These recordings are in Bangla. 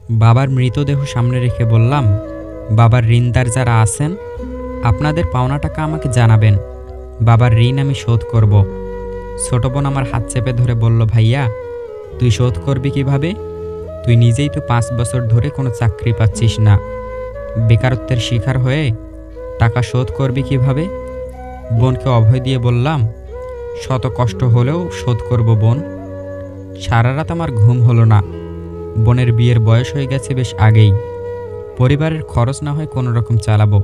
বাবার মৃতদেহ সামনে রেখে বললাম, বাবার ঋণদার যারা আছেন আপনাদের পাওনা টাকা আমাকে জানাবেন, বাবার ঋণ আমি শোধ করব। ছোট বোন আমার হাত চেপে ধরে বলল, ভাইয়া তুই শোধ করবি কিভাবে? তুই নিজেই তো 5 বছর ধরে কোনো চাকরি পাচ্ছিস না, বেকারত্বের শিকার হয়ে টাকা শোধ করবি কিভাবে? বোনকে অভয় দিয়ে বললাম, শত কষ্ট হলেও শোধ করব বোন। সারা রাত আমার ঘুম হলো না। বোনের বিয়ের বয়স হয়ে গেছে বেশ আগেই, পরিবারের খরচ না হয় কোনো রকম চালাবো,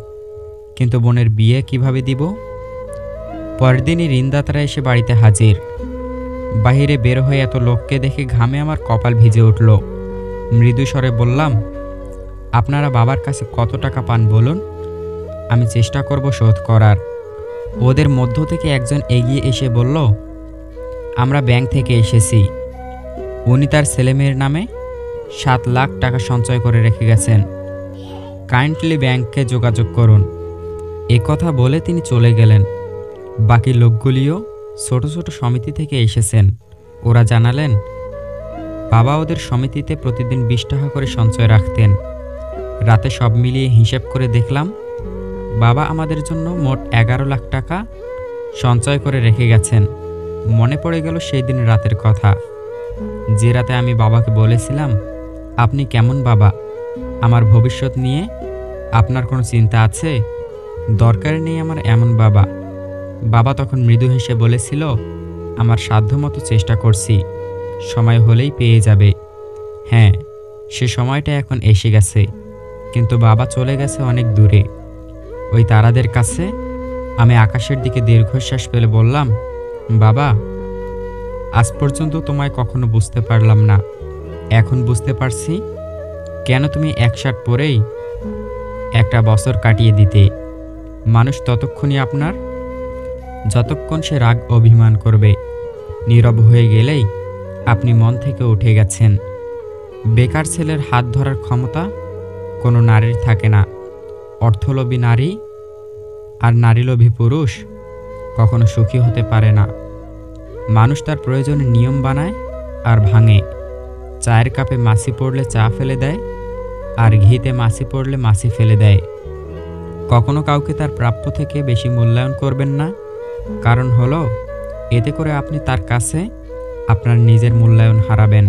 কিন্তু বোনের বিয়ে কিভাবে দিব? পরের দিনই ঋণদাতারা এসে বাড়িতে হাজির। বাহিরে বের হয়ে এত লোককে দেখে ঘামে আমার কপাল ভিজে উঠল। মৃদু স্বরে বললাম, আপনারা বাবার কাছে কত টাকা পান বলুন, আমি চেষ্টা করব শোধ করার। ওদের মধ্য থেকে একজন এগিয়ে এসে বলল, আমরা ব্যাংক থেকে এসেছি। উনি তার ছেলেমেয়ের নামে 7 লাখ টাকা সঞ্চয় করে রেখে গেছেন, কাইন্ডলি ব্যাংকে যোগাযোগ করুন। এ কথা বলে তিনি চলে গেলেন। বাকি লোকগুলিও ছোট ছোট সমিতি থেকে এসেছেন। ওরা জানালেন, বাবা ওদের সমিতিতে প্রতিদিন 20 টাকা করে সঞ্চয় রাখতেন। রাতে সব মিলিয়ে হিসেব করে দেখলাম বাবা আমাদের জন্য মোট 11 লাখ টাকা সঞ্চয় করে রেখে গেছেন। মনে পড়ে গেল সেই দিন রাতের কথা, যে রাতে আমি বাবাকে বলেছিলাম, আপনি কেমন বাবা, আমার ভবিষ্যৎ নিয়ে আপনার কোনো চিন্তা আছে? দরকার নেই আমার এমন বাবা। বাবা তখন মৃদু হেসে বলেছিল, আমার সাধ্যমতো চেষ্টা করছি, সময় হলেই পেয়ে যাবে। হ্যাঁ, সে সময়টা এখন এসে গেছে, কিন্তু বাবা চলে গেছে অনেক দূরে, ওই তারাদের কাছে। আমি আকাশের দিকে দীর্ঘশ্বাস ফেলে বললাম, বাবা আজ পর্যন্ত তোমায় কখনো বুঝতে পারলাম না, এখন বুঝতে পারছি কেন তুমি এক শার্ট পরেই একটা বছর কাটিয়ে দিতে। মানুষ ততক্ষণই আপনার যতক্ষণ সে রাগ অভিমান করবে। নীরব হয়ে গেলেই আপনি মন থেকে উঠে গেছেন। বেকার ছেলের হাত ধরার ক্ষমতা কোনো নারীর থাকে না। অর্থলোভী নারী আর নারীলোভী পুরুষ কখনো সুখী হতে পারে না। মানুষ তার প্রয়োজনে নিয়ম বানায় আর ভাঙে। চায়ের কাপে মাছি পড়লে চা ফেলে দেয়, আর ঘিতে মাছি পড়লে মাছি ফেলে দেয়। কখনো কাউকে তার প্রাপ্য থেকে বেশি মূল্যায়ন করবেন না, কারণ হলো এতে করে আপনি তার কাছে আপনার নিজের মূল্যায়ন হারাবেন।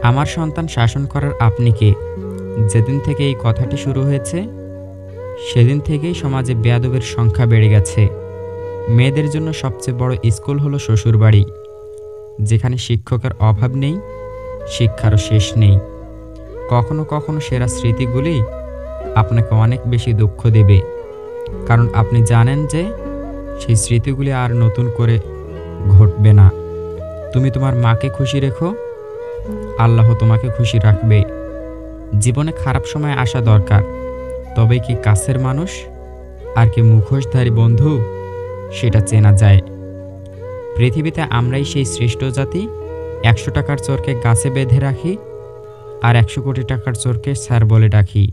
আমার সন্তান শাসন করার আপনি কে? যেদিন থেকে এই কথাটি শুরু হয়েছে সেদিন থেকেই সমাজে বেয়াদবের সংখ্যা বেড়ে গেছে। মেয়েদের জন্য সবচেয়ে বড় স্কুল হলো শ্বশুরবাড়ি, যেখানে শিক্ষকের অভাব নেই, শিক্ষারও শেষ নেই। কখনো কখনো সেরা স্মৃতিগুলি আপনাকে অনেক বেশি দুঃখ দেবে, কারণ আপনি জানেন যে সেই স্মৃতিগুলি আর নতুন করে ঘটবে না। তুমি তোমার মাকে খুশি রেখো, আল্লাহ তোমাকে খুশি রাখবে। জীবনে খারাপ সময় আসা দরকার, তবেই কি কাছের মানুষ আর কি মুখোশধারী বন্ধু সেটা চেনা যায়। পৃথিবীতে আমরাই সেই শ্রেষ্ঠ জাতি, 100 টাকার চোরকে গাছে বেঁধে রাখি আর 100 কোটি টাকার চোরকে স্যার বলে ডাকি।